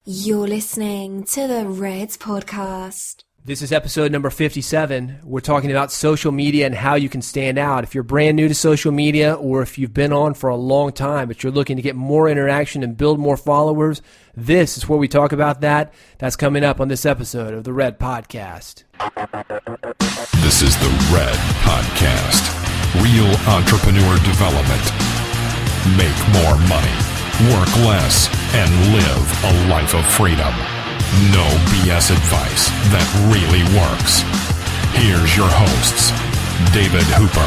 You're listening to the Reds Podcast. This is episode number 57. We're talking about social media and how you can stand out. If you're brand new to social media or if you've been on for a long time but you're looking to get more interaction and build more followers, this is where we talk about that. That's coming up on this episode of the Red Podcast. This is the Red Podcast. Real entrepreneur development. Make more money, work less, and live a life of freedom. No BS advice that really works. Here's your hosts, David Hooper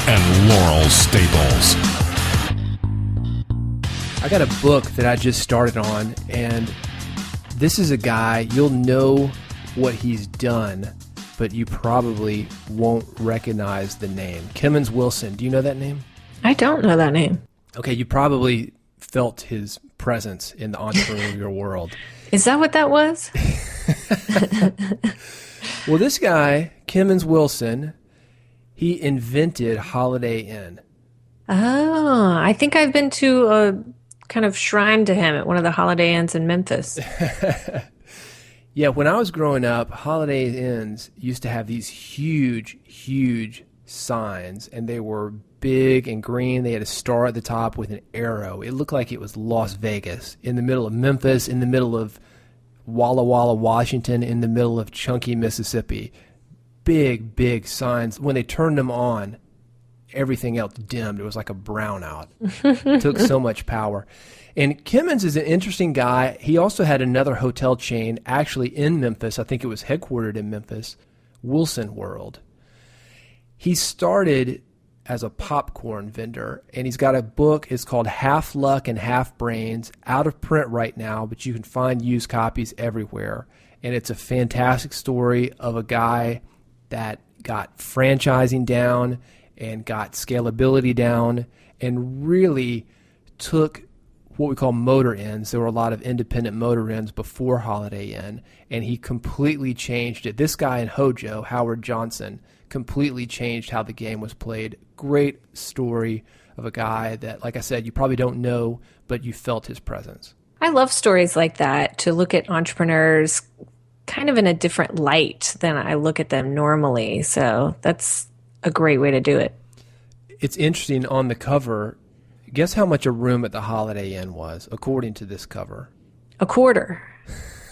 and Laurel Staples. I got a book that I just started on, and this is a guy, you'll know what he's done, but you probably won't recognize the name. Kemmons Wilson. Do you know that name? I don't know that name. Okay, you probably felt his presence in the entrepreneurial world. Is that what that was? Well, this guy, Kemmons Wilson, he invented Holiday Inn. Oh, I think I've been to a kind of shrine to him at one of the Holiday Inns in Memphis. Yeah, when I was growing up, Holiday Inns used to have these huge signs, and they were big and green. They had a star at the top with an arrow. It looked like it was Las Vegas, in the middle of Memphis, in the middle of Walla Walla, Washington, in the middle of Chunky, Mississippi. Big signs. When they turned them on, everything else dimmed. It was like a brownout. It took so much power. And Kemmons is an interesting guy. He also had another hotel chain actually in Memphis. I think it was headquartered in Memphis, Wilson World. He started as a popcorn vendor, and he's got a book. It's called Half Luck and Half Brains, out of print right now, but you can find used copies everywhere. And it's a fantastic story of a guy that got franchising down and got scalability down and really took what we call motor inns. There were a lot of independent motor inns before Holiday Inn, and he completely changed it. This guy in Hojo, Howard Johnson, completely changed how the game was played. Great story of a guy that, like I said, you probably don't know, but you felt his presence. I love stories like that, to look at entrepreneurs kind of in a different light than I look at them normally. So that's a great way to do it. It's interesting on the cover. Guess how much a room at the Holiday Inn was, according to this cover? A quarter.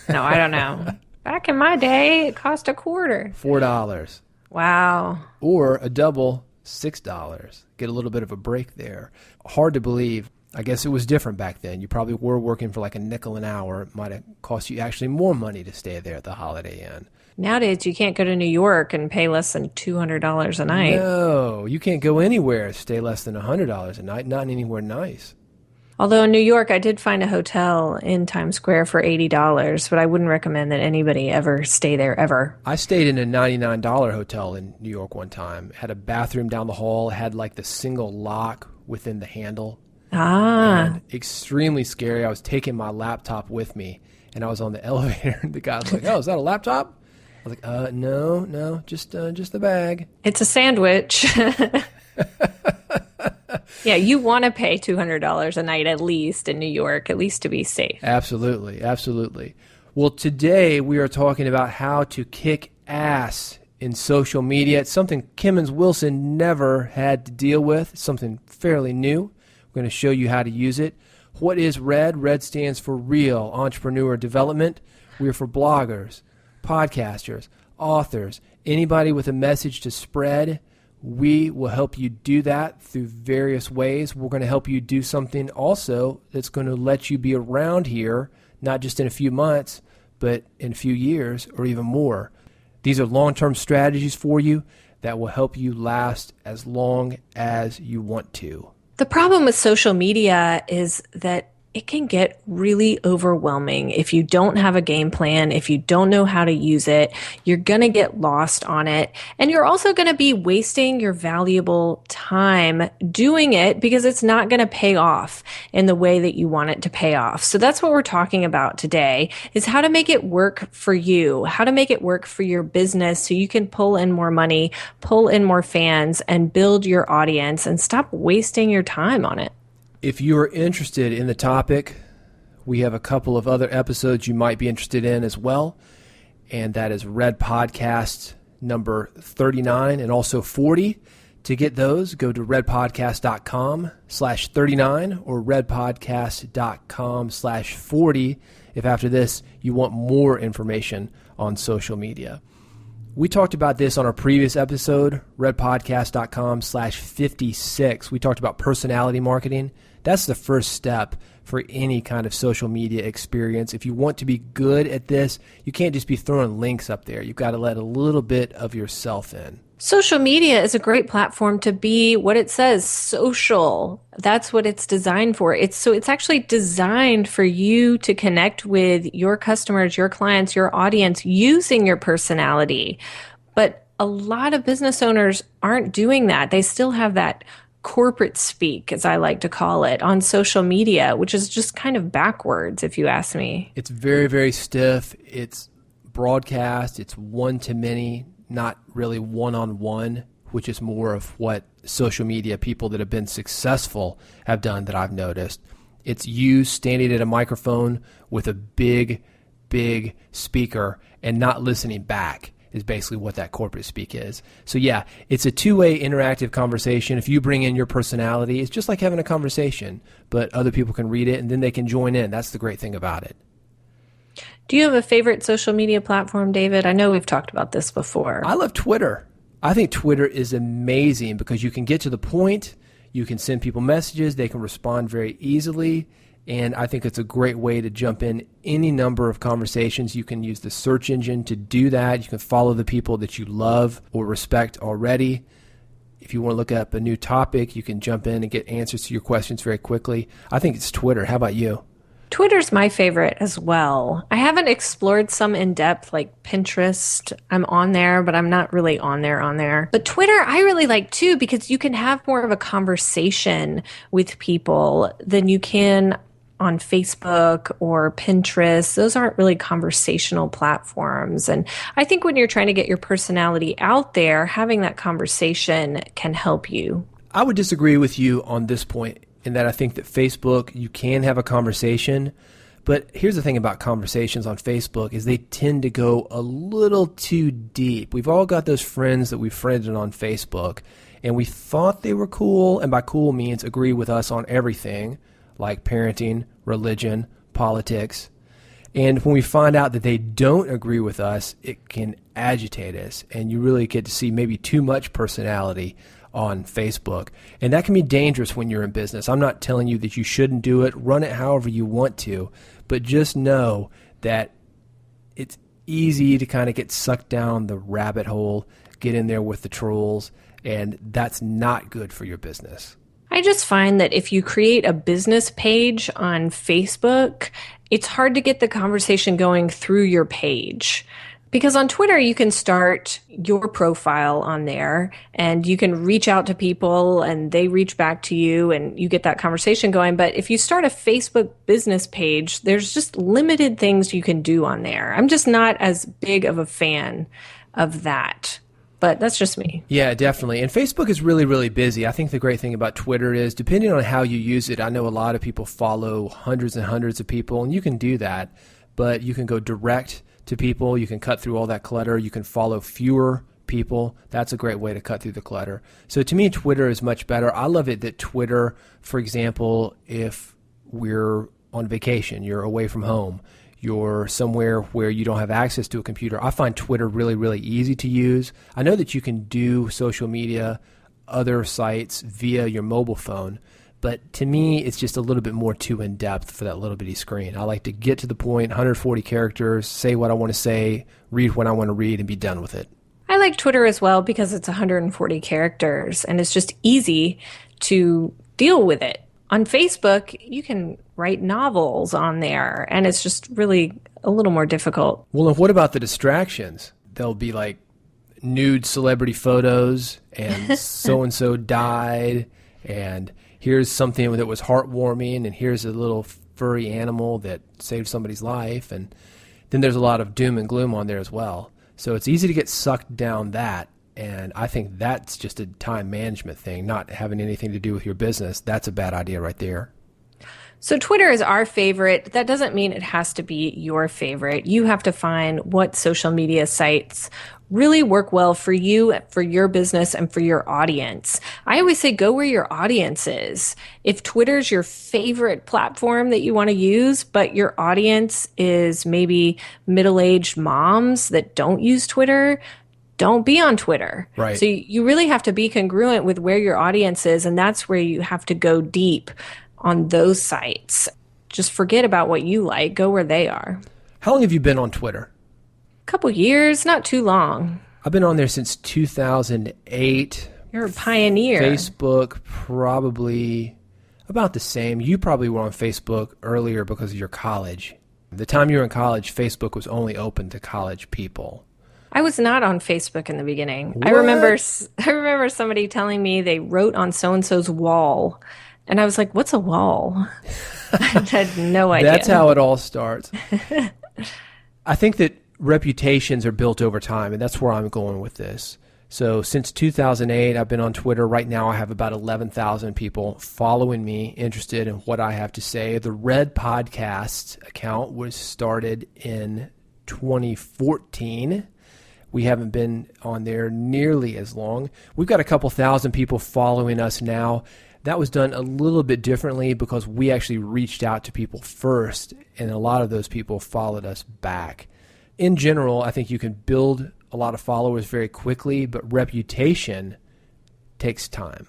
No, I don't know. Back in my day, it cost a quarter. $4. Wow. Or a double, $6. Get a little bit of a break there. Hard to believe. I guess it was different back then. You probably were working for like a nickel an hour. It might have cost you actually more money to stay there at the Holiday Inn. Nowadays, you can't go to New York and pay less than $200 a night. No, you can't go anywhere, stay less than $100 a night, not anywhere nice. Although in New York, I did find a hotel in Times Square for $80, but I wouldn't recommend that anybody ever stay there ever. I stayed in a $99 hotel in New York one time. It had a bathroom down the hall. It had like the single lock within the handle. And extremely scary. I was taking my laptop with me, and I was on the elevator, and the guy was like, "Oh, is that a laptop?" I was like, no, just the bag. It's a sandwich. Yeah, you want to pay $200 a night at least in New York, at least to be safe. Absolutely. Well, today we are talking about how to kick ass in social media. It's something Kemmons Wilson never had to deal with. It's something fairly new. We're going to show you how to use it. What is RED? RED stands for Real Entrepreneur Development. We are for bloggers, podcasters, authors, anybody with a message to spread. We will help you do that through various ways. We're going to help you do something also that's going to let you be around here, not just in a few months, but in a few years or even more. These are long-term strategies for you that will help you last as long as you want to. The problem with social media is that it can get really overwhelming if you don't have a game plan, if you don't know how to use it. You're going to get lost on it, and you're also going to be wasting your valuable time doing it because it's not going to pay off in the way that you want it to pay off. So that's what we're talking about today, is how to make it work for you, how to make it work for your business so you can pull in more money, pull in more fans, and build your audience and stop wasting your time on it. If you are interested in the topic, we have a couple of other episodes you might be interested in as well. And that is Red Podcast number 39 and also 40. To get those, go to redpodcast.com/39 or redpodcast.com/40 if after this you want more information on social media. We talked about this on our previous episode, redpodcast.com/56. We talked about personality marketing. That's the first step for any kind of social media experience. If you want to be good at this, you can't just be throwing links up there. You've got to let a little bit of yourself in. Social media is a great platform to be what it says, social. That's what it's designed for. It's actually designed for you to connect with your customers, your clients, your audience using your personality. But a lot of business owners aren't doing that. They still have that corporate speak, as I like to call it, on social media, which is just kind of backwards, if you ask me. It's very, very stiff. It's broadcast. It's one-to-many, not really one-on-one, which is more of what social media people that have been successful have done that I've noticed. It's you standing at a microphone with a big, big speaker and not listening back is basically what that corporate speak is. So yeah, it's a two-way interactive conversation. If you bring in your personality, it's just like having a conversation, but other people can read it and then they can join in. That's the great thing about it. Do you have a favorite social media platform, David? I know we've talked about this before. I love Twitter. I think Twitter is amazing because you can get to the point, you can send people messages, they can respond very easily, and I think it's a great way to jump in any number of conversations. You can use the search engine to do that. You can follow the people that you love or respect already. If you want to look up a new topic, you can jump in and get answers to your questions very quickly. I think it's Twitter. How about you? Twitter's my favorite as well. I haven't explored some in depth like Pinterest. I'm on there, but I'm not really on there. But Twitter, I really like too, because you can have more of a conversation with people than you can on Facebook or Pinterest. Those aren't really conversational platforms. And I think when you're trying to get your personality out there, having that conversation can help you. I would disagree with you on this point in that I think that Facebook, you can have a conversation, but here's the thing about conversations on Facebook is they tend to go a little too deep. We've all got those friends that we friended on Facebook, and we thought they were cool, and by cool means agree with us on everything, like parenting, religion, politics. And when we find out that they don't agree with us, it can agitate us, and you really get to see maybe too much personality on Facebook. And that can be dangerous when you're in business. I'm not telling you that you shouldn't do it. Run it however you want to, but just know that it's easy to kind of get sucked down the rabbit hole, get in there with the trolls, and that's not good for your business. I just find that if you create a business page on Facebook, it's hard to get the conversation going through your page. Because on Twitter, you can start your profile on there and you can reach out to people and they reach back to you and you get that conversation going. But if you start a Facebook business page, there's just limited things you can do on there. I'm just not as big of a fan of that. But that's just me. Yeah, definitely. And Facebook is really, really busy. I think the great thing about Twitter is, depending on how you use it, I know a lot of people follow hundreds and hundreds of people, and you can do that. But you can go direct to people. You can cut through all that clutter. You can follow fewer people. That's a great way to cut through the clutter. So to me, Twitter is much better. I love it that Twitter, for example, if we're on vacation, you're away from home, you're somewhere where you don't have access to a computer, I find Twitter really, really easy to use. I know that you can do social media, other sites via your mobile phone, but to me, it's just a little bit more too in-depth for that little bitty screen. I like to get to the point, 140 characters, say what I want to say, read what I want to read, and be done with it. I like Twitter as well because it's 140 characters, and it's just easy to deal with it. On Facebook, you can write novels on there, and it's just really a little more difficult. Well, and what about the distractions? There'll be like nude celebrity photos, and so-and-so died, and here's something that was heartwarming, and here's a little furry animal that saved somebody's life, and then there's a lot of doom and gloom on there as well. So it's easy to get sucked down that. And I think that's just a time management thing, not having anything to do with your business. That's a bad idea right there. So Twitter is our favorite. That doesn't mean it has to be your favorite. You have to find what social media sites really work well for you, for your business, and for your audience. I always say go where your audience is. If Twitter's your favorite platform that you want to use, but your audience is maybe middle-aged moms that don't use Twitter, don't be on Twitter. Right. So you really have to be congruent with where your audience is, and that's where you have to go deep on those sites. Just forget about what you like. Go where they are. How long have you been on Twitter? Couple years, not too long. I've been on there since 2008. You're a pioneer. Facebook, probably about the same. You probably were on Facebook earlier because of your college. The time you were in college, Facebook was only open to college people. I was not on Facebook in the beginning. What? I remember somebody telling me they wrote on so-and-so's wall. And I was like, what's a wall? I had no idea. That's how it all starts. I think that reputations are built over time, and that's where I'm going with this. So since 2008, I've been on Twitter. Right now, I have about 11,000 people following me, interested in what I have to say. The Red Podcast account was started in 2014. We haven't been on there nearly as long. We've got a couple thousand people following us now. That was done a little bit differently because we actually reached out to people first, and a lot of those people followed us back. In general, I think you can build a lot of followers very quickly, but reputation takes time.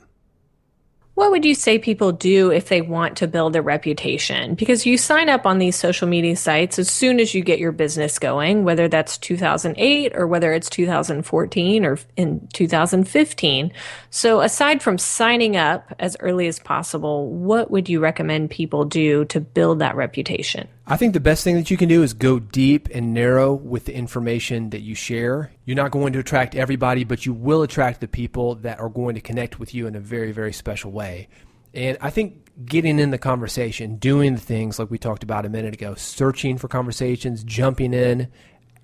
What would you say people do if they want to build a reputation? Because you sign up on these social media sites as soon as you get your business going, whether that's 2008 or whether it's 2014 or in 2015. So aside from signing up as early as possible, what would you recommend people do to build that reputation? I think the best thing that you can do is go deep and narrow with the information that you share. You're not going to attract everybody, but you will attract the people that are going to connect with you in a very, very special way. And I think getting in the conversation, doing the things like we talked about a minute ago, searching for conversations, jumping in,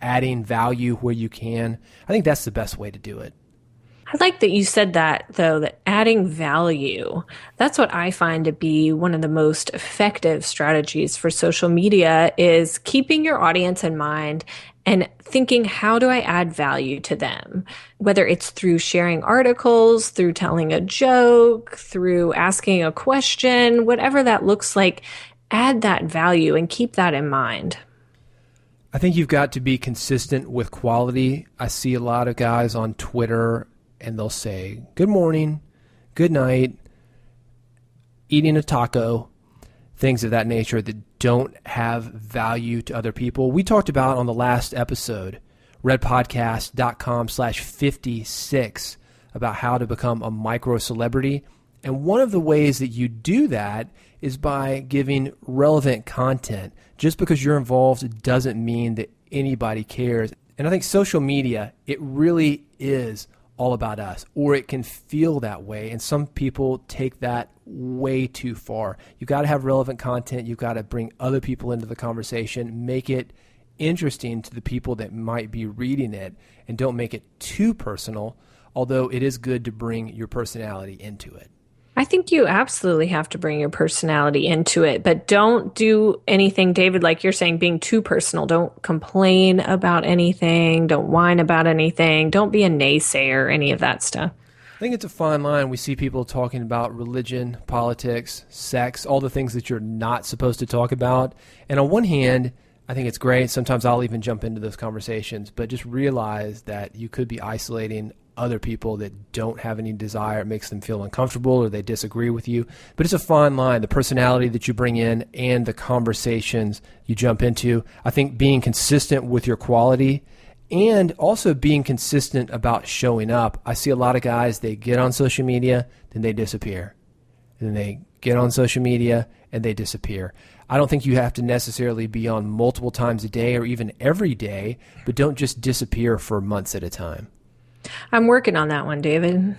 adding value where you can, I think that's the best way to do it. I like that you said that, though, that adding value, that's what I find to be one of the most effective strategies for social media is keeping your audience in mind and thinking, how do I add value to them? Whether it's through sharing articles, through telling a joke, through asking a question, whatever that looks like, add that value and keep that in mind. I think you've got to be consistent with quality. I see a lot of guys on Twitter and they'll say, good morning, good night, eating a taco, things of that nature that don't have value to other people. We talked about on the last episode, redpodcast.com/56, about how to become a micro celebrity. And one of the ways that you do that is by giving relevant content. Just because you're involved doesn't mean that anybody cares. And I think social media, it really is all about us, or it can feel that way, and some people take that way too far. You've got to have relevant content. You've got to bring other people into the conversation, make it interesting to the people that might be reading it, and don't make it too personal, although it is good to bring your personality into it. I think you absolutely have to bring your personality into it, but don't do anything, David, like you're saying, being too personal. Don't complain about anything. Don't whine about anything. Don't be a naysayer, any of that stuff. I think it's a fine line. We see people talking about religion, politics, sex, all the things that you're not supposed to talk about. And on one hand, I think it's great. Sometimes I'll even jump into those conversations, but just realize that you could be isolating other people that don't have any desire. It makes them feel uncomfortable or they disagree with you. But it's a fine line, the personality that you bring in and the conversations you jump into. I think being consistent with your quality and also being consistent about showing up. I see a lot of guys, they get on social media, then they disappear. And then they get on social media and they disappear. I don't think you have to necessarily be on multiple times a day or even every day, but don't just disappear for months at a time. I'm working on that one, David.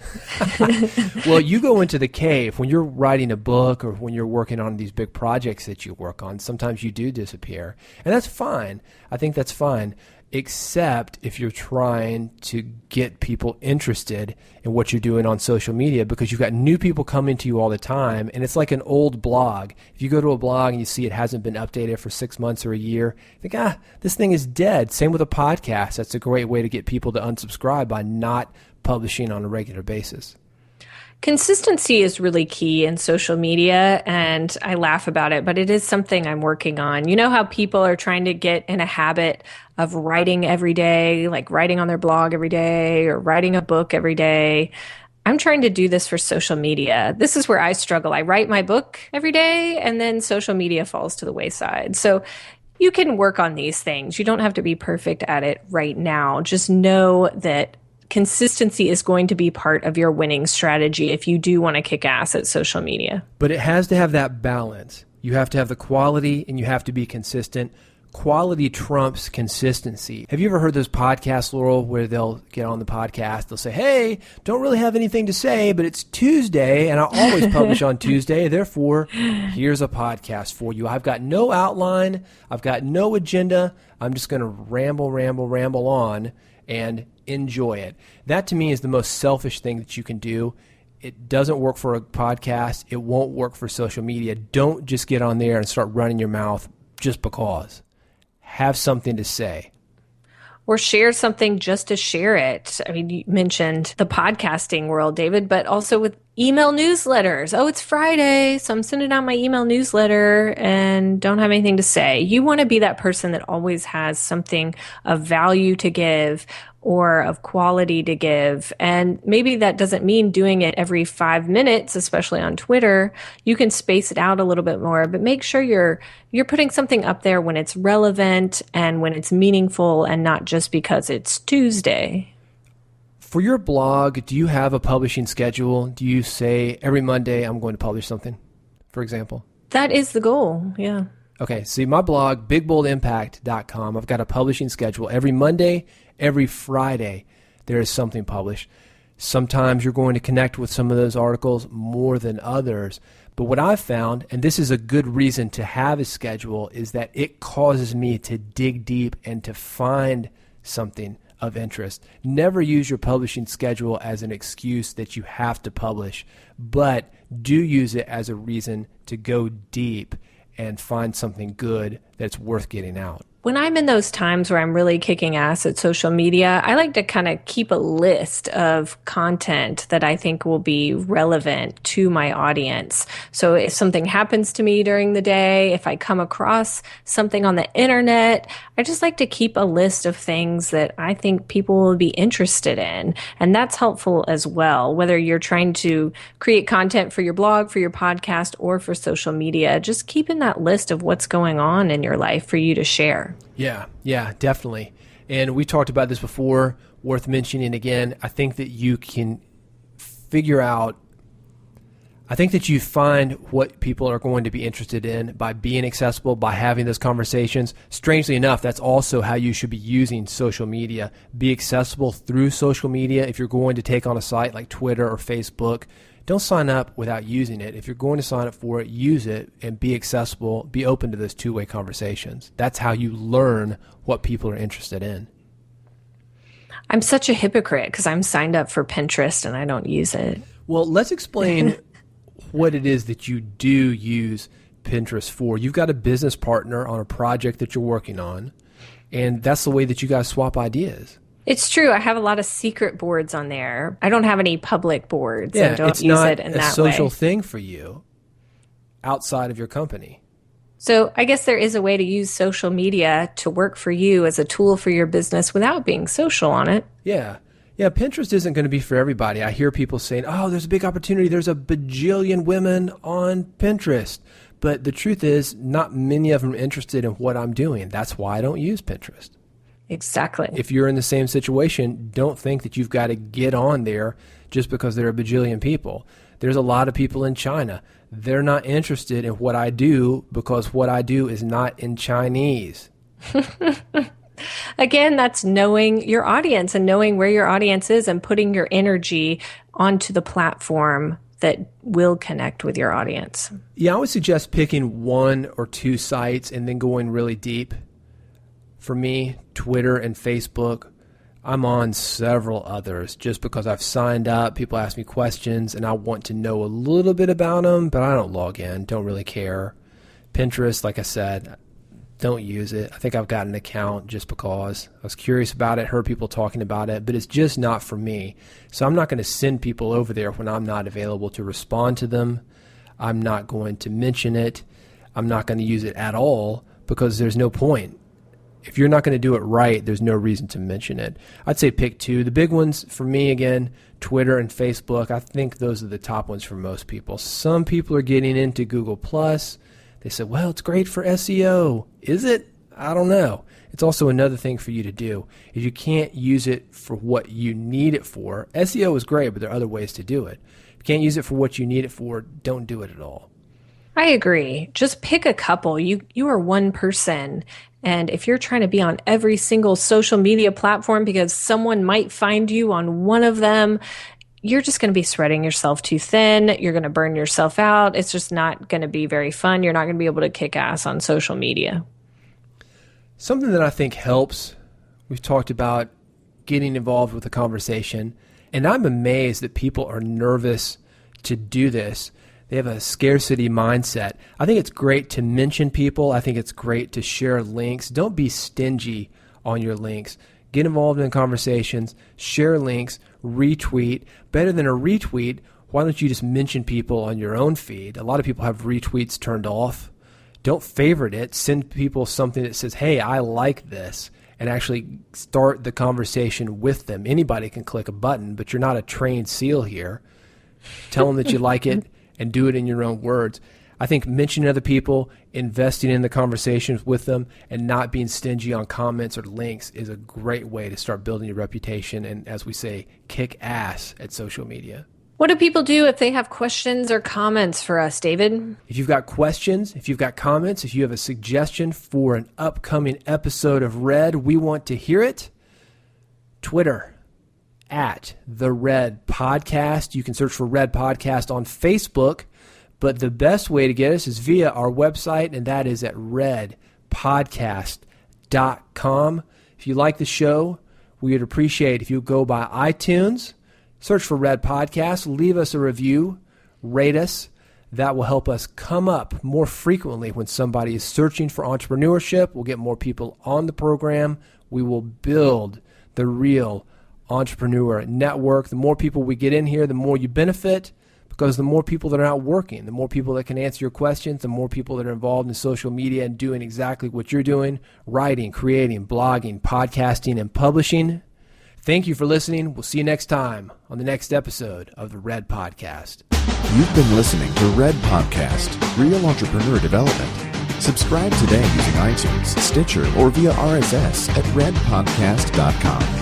Well, you go into the cave when you're writing a book or when you're working on these big projects that you work on. Sometimes you do disappear, and that's fine. I think that's fine. except if you're trying to get people interested in what you're doing on social media, because you've got new people coming to you all the time, and it's like an old blog. If you go to a blog and you see it hasn't been updated for 6 months or a year, you think, this thing is dead. Same with a podcast. That's a great way to get people to unsubscribe, by not publishing on a regular basis. Consistency is really key in social media, and I laugh about it, but it is something I'm working on. You know how people are trying to get in a habit of writing every day, like writing on their blog every day or writing a book every day? I'm trying to do this for social media. This is where I struggle. I write my book every day, and then social media falls to the wayside. So you can work on these things. You don't have to be perfect at it right now. Just know that consistency is going to be part of your winning strategy if you do want to kick ass at social media. But it has to have that balance. You have to have the quality and you have to be consistent. Quality trumps consistency. Have you ever heard those podcasts, Laurel, where they'll get on the podcast, they'll say, hey, don't really have anything to say, but it's Tuesday and I always publish on Tuesday. Therefore, here's a podcast for you. I've got no outline. I've got no agenda. I'm just going to ramble on and enjoy it. That to me is the most selfish thing that you can do. It doesn't work for a podcast. It won't work for social media. Don't just get on there and start running your mouth just because. Have something to say. Or share something just to share it. I mean, you mentioned the podcasting world, David, but also with email newsletters. Oh, it's Friday, so I'm sending out my email newsletter and don't have anything to say. You want to be that person that always has something of value to give or of quality to give. And maybe that doesn't mean doing it every 5 minutes, especially on Twitter. You can space it out a little bit more, but make sure you're putting something up there when it's relevant and when it's meaningful and not just because it's Tuesday. For your blog, do you have a publishing schedule? Do you say every Monday I'm going to publish something, for example? That is the goal, yeah. Okay, see my blog, bigboldimpact.com, I've got a publishing schedule. Every Monday, every Friday, there is something published. Sometimes you're going to connect with some of those articles more than others. But what I've found, and this is a good reason to have a schedule, is that it causes me to dig deep and to find something of interest. Never use your publishing schedule as an excuse that you have to publish, but do use it as a reason to go deep and find something good that's worth getting out. When I'm in those times where I'm really kicking ass at social media, I like to kind of keep a list of content that I think will be relevant to my audience. So if something happens to me during the day, if I come across something on the internet, I just like to keep a list of things that I think people will be interested in. And that's helpful as well, whether you're trying to create content for your blog, for your podcast, or for social media. Just keeping that list of what's going on in your life for you to share. Yeah, definitely. And we talked about this before, worth mentioning again. I think that you can you find what people are going to be interested in by being accessible, by having those conversations. Strangely enough, that's also how you should be using social media. Be accessible through social media. If you're going to take on a site like Twitter or Facebook, don't sign up without using it. If you're going to sign up for it, use it and be accessible. Be open to those two-way conversations. That's how you learn what people are interested in. I'm such a hypocrite because I'm signed up for Pinterest and I don't use it. Well, let's explain what it is that you do use Pinterest for. You've got a business partner on a project that you're working on, and that's the way that you guys swap ideas. It's true. I have a lot of secret boards on there. I don't have any public boards. I don't use it in that way. It's not a social thing for you outside of your company. So I guess there is a way to use social media to work for you as a tool for your business without being social on it. Yeah, Pinterest isn't going to be for everybody. I hear people saying, oh, there's a big opportunity. There's a bajillion women on Pinterest. But the truth is, not many of them are interested in what I'm doing. That's why I don't use Pinterest. Exactly. If you're in the same situation, don't think that you've got to get on there just because there are a bajillion people. There's a lot of people in China. They're not interested in what I do because what I do is not in Chinese. Again, that's knowing your audience and knowing where your audience is and putting your energy onto the platform that will connect with your audience. Yeah, I would suggest picking one or two sites and then going really deep. For me, Twitter and Facebook. I'm on several others just because I've signed up. People ask me questions, and I want to know a little bit about them, but I don't log in. Don't really care. Pinterest, like I said, don't use it. I think I've got an account just because I was curious about it, heard people talking about it, but it's just not for me. So I'm not going to send people over there when I'm not available to respond to them. I'm not going to mention it. I'm not going to use it at all because there's no point. If you're not going to do it right, there's no reason to mention it. I'd say pick two. The big ones for me, again, Twitter and Facebook. I think those are the top ones for most people. Some people are getting into Google+. They said, well, it's great for SEO. Is it? I don't know. It's also another thing for you to do. If you can't use it for what you need it for, SEO is great, but there are other ways to do it. If you can't use it for what you need it for, don't do it at all. I agree. Just pick a couple. You are one person. And if you're trying to be on every single social media platform because someone might find you on one of them, you're just going to be spreading yourself too thin. You're going to burn yourself out. It's just not going to be very fun. You're not going to be able to kick ass on social media. Something that I think helps, we've talked about getting involved with the conversation, and I'm amazed that people are nervous to do this. They have a scarcity mindset. I think it's great to mention people. I think it's great to share links. Don't be stingy on your links. Get involved in conversations, share links, retweet. Better than a retweet, why don't you just mention people on your own feed? A lot of people have retweets turned off. Don't favorite it. Send people something that says, hey, I like this, and actually start the conversation with them. Anybody can click a button, but you're not a trained SEAL here. Tell them that you like it and do it in your own words. I think mentioning other people, investing in the conversations with them, and not being stingy on comments or links is a great way to start building your reputation and, as we say, kick ass at social media. What do people do if they have questions or comments for us, David? If you've got questions, if you've got comments, if you have a suggestion for an upcoming episode of Red, we want to hear it. Twitter, at The Red Podcast. You can search for Red Podcast on Facebook, but the best way to get us is via our website, and that is at redpodcast.com. If you like the show, we would appreciate if you go by iTunes, search for Red Podcast, leave us a review, rate us. That will help us come up more frequently when somebody is searching for entrepreneurship. We'll get more people on the program. We will build the real entrepreneur network. The more people we get in here, the more you benefit, because the more people that are out working, the more people that can answer your questions, the more people that are involved in social media and doing exactly what you're doing, writing, creating, blogging, podcasting, and publishing. Thank you for listening. We'll see you next time on the next episode of the Red Podcast. You've been listening to Red Podcast, Real Entrepreneur Development. Subscribe today using iTunes, Stitcher, or via RSS at redpodcast.com.